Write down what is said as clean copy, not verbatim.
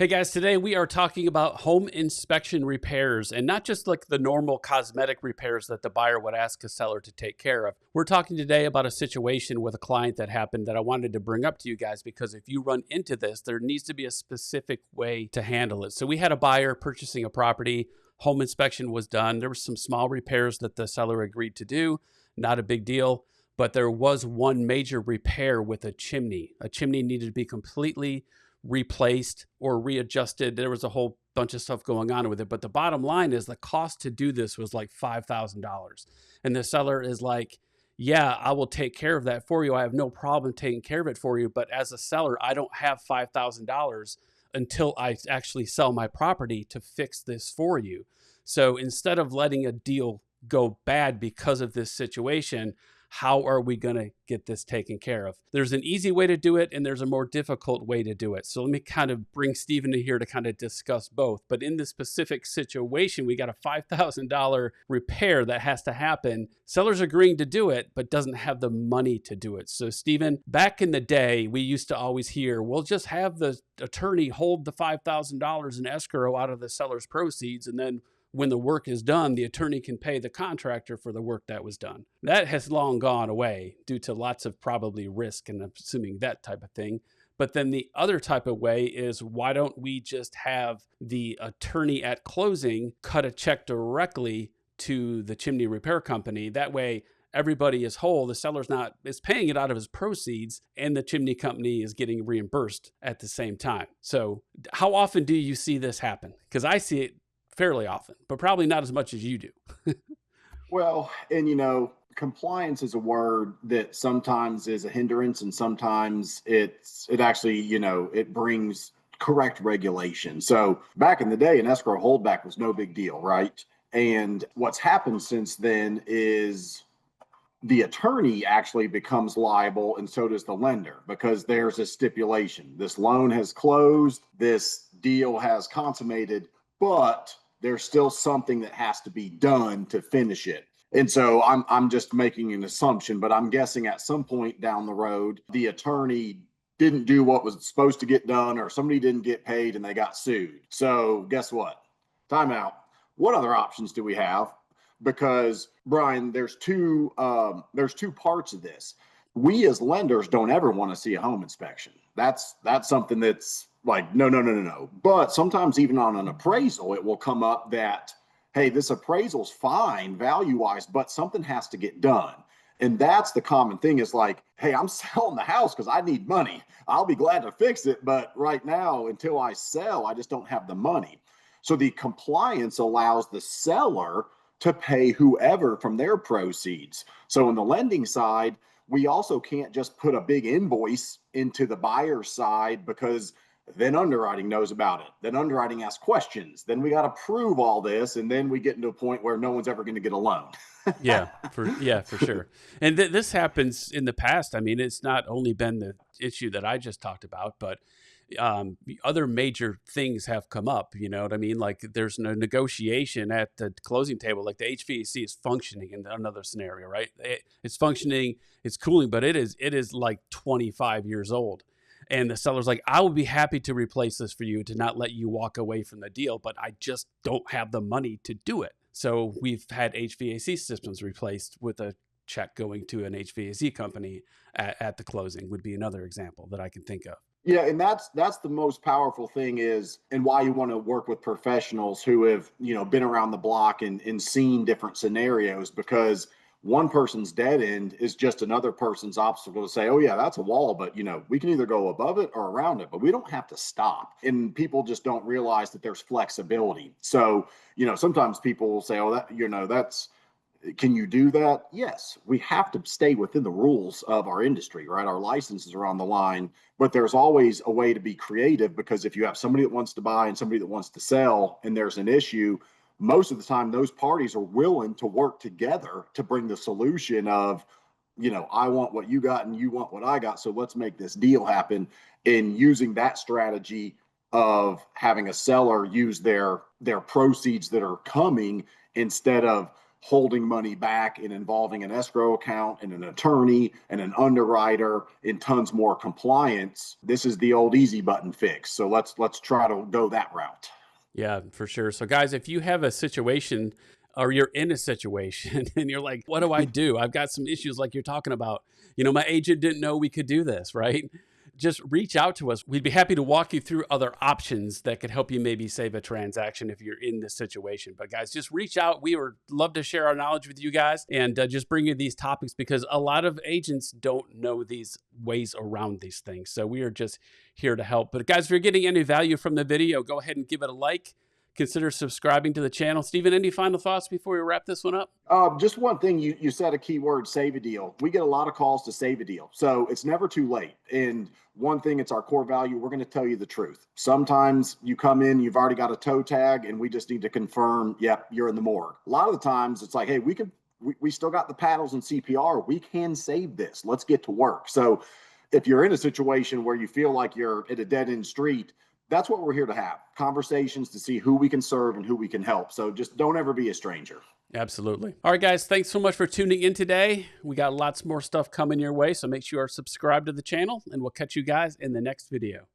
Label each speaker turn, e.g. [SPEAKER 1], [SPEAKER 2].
[SPEAKER 1] Hey guys, today we are talking about home inspection repairs and not just like the normal cosmetic repairs that the buyer would ask a seller to take care of. We're talking today about a situation with a client that happened that I wanted to bring up to you guys because if you run into this, there needs to be a specific way to handle it. So we had a buyer purchasing a property, home inspection was done. There were some small repairs that the seller agreed to do, not a big deal, but there was one major repair with a chimney. A chimney needed to be completely replaced or readjusted. There was a whole bunch of stuff going on with it. But the bottom line is the cost to do this was like $5,000. And the seller is like, yeah, I will take care of that for you. I have no problem taking care of it for you. But as a seller, I don't have $5,000 until I actually sell my property to fix this for you. So instead of letting a deal go bad because of this situation, how are we going to get this taken care of? There's an easy way to do it and there's a more difficult way to do it. So let me kind of bring Stephen in here to kind of discuss both. But in this specific situation, we got a $5,000 repair that has to happen. Seller's agreeing to do it, but doesn't have the money to do it. So Stephen, back in the day, we used to always hear, we'll just have the attorney hold the $5,000 in escrow out of the seller's proceeds, and then when the work is done, the attorney can pay the contractor for the work that was done. That has long gone away due to lots of probably risk and assuming that type of thing. But then the other type of way is, why don't we just have the attorney at closing cut a check directly to the chimney repair company? That way everybody is whole. The seller's not is paying it out of his proceeds and the chimney company is getting reimbursed at the same time. So how often do you see this happen? Because I see it fairly often, but probably not as much as you do.
[SPEAKER 2] Well, and compliance is a word that sometimes is a hindrance and sometimes it actually, it brings correct regulation. So back in the day, an escrow holdback was no big deal, right? And what's happened since then is the attorney actually becomes liable and so does the lender because there's a stipulation. This loan has closed, this deal has consummated, but there's still something that has to be done to finish it. And so I'm just making an assumption, but I'm guessing at some point down the road, the attorney didn't do what was supposed to get done, or somebody didn't get paid and they got sued. So guess what? Time out. What other options do we have? Because Brian, there's two parts of this. We as lenders don't ever want to see a home inspection. That's something that's like, no. But sometimes even on an appraisal, it will come up that, hey, this appraisal's fine value-wise, but something has to get done. And that's the common thing is like, hey, I'm selling the house because I need money. I'll be glad to fix it. But right now, until I sell, I just don't have the money. So the compliance allows the seller to pay whoever from their proceeds. So on the lending side, we also can't just put a big invoice into the buyer's side because then underwriting knows about it. Then underwriting asks questions. Then we got to prove all this. And then we get into a point where no one's ever going to get a loan.
[SPEAKER 1] For sure. And this happens in the past. I mean, it's not only been the issue that I just talked about, but other major things have come up. You know what I mean? Like there's no negotiation at the closing table. Like the HVAC is functioning in another scenario, right? It's functioning, it's cooling, but it is like 25 years old. And the seller's like, I will be happy to replace this for you to not let you walk away from the deal, but I just don't have the money to do it. So we've had HVAC systems replaced with a check going to an HVAC company at the closing would be another example that I can think of.
[SPEAKER 2] Yeah, and that's the most powerful thing is, and why you want to work with professionals who have, been around the block and seen different scenarios, because one person's dead end is just another person's obstacle to say, oh yeah, that's a wall, but we can either go above it or around it, but we don't have to stop. And people just don't realize that there's flexibility. So, sometimes people will say, oh, that's, can you do that? Yes, we have to stay within the rules of our industry, right? Our licenses are on the line, but there's always a way to be creative, because if you have somebody that wants to buy and somebody that wants to sell and there's an issue, most of the time those parties are willing to work together to bring the solution of, I want what you got and you want what I got, so let's make this deal happen. And using that strategy of having a seller use their proceeds that are coming instead of holding money back and involving an escrow account and an attorney and an underwriter and tons more compliance, this is the old easy button fix. So let's try to go that route.
[SPEAKER 1] Yeah, for sure. So guys, if you have a situation or you're in a situation and you're like, what do I do? I've got some issues like you're talking about. My agent didn't know we could do this, right? Just reach out to us. We'd be happy to walk you through other options that could help you maybe save a transaction if you're in this situation. But guys, just reach out. We would love to share our knowledge with you guys and just bring you these topics because a lot of agents don't know these ways around these things. So we are just here to help. But guys, if you're getting any value from the video, go ahead and give it a like. Consider subscribing to the channel. Stephen, any final thoughts before we wrap this one up?
[SPEAKER 2] Just one thing, you said a key word, save a deal. We get a lot of calls to save a deal. So it's never too late. And one thing, it's our core value. We're going to tell you the truth. Sometimes you come in, you've already got a toe tag, and we just need to confirm, yep, you're in the morgue. A lot of the times it's like, hey, we still got the paddles and CPR. We can save this. Let's get to work. So if you're in a situation where you feel like you're at a dead end street, that's what we're here to have, conversations to see who we can serve and who we can help. So just don't ever be a stranger.
[SPEAKER 1] Absolutely. All right, guys, thanks so much for tuning in today. We got lots more stuff coming your way, so make sure you are subscribed to the channel, and we'll catch you guys in the next video.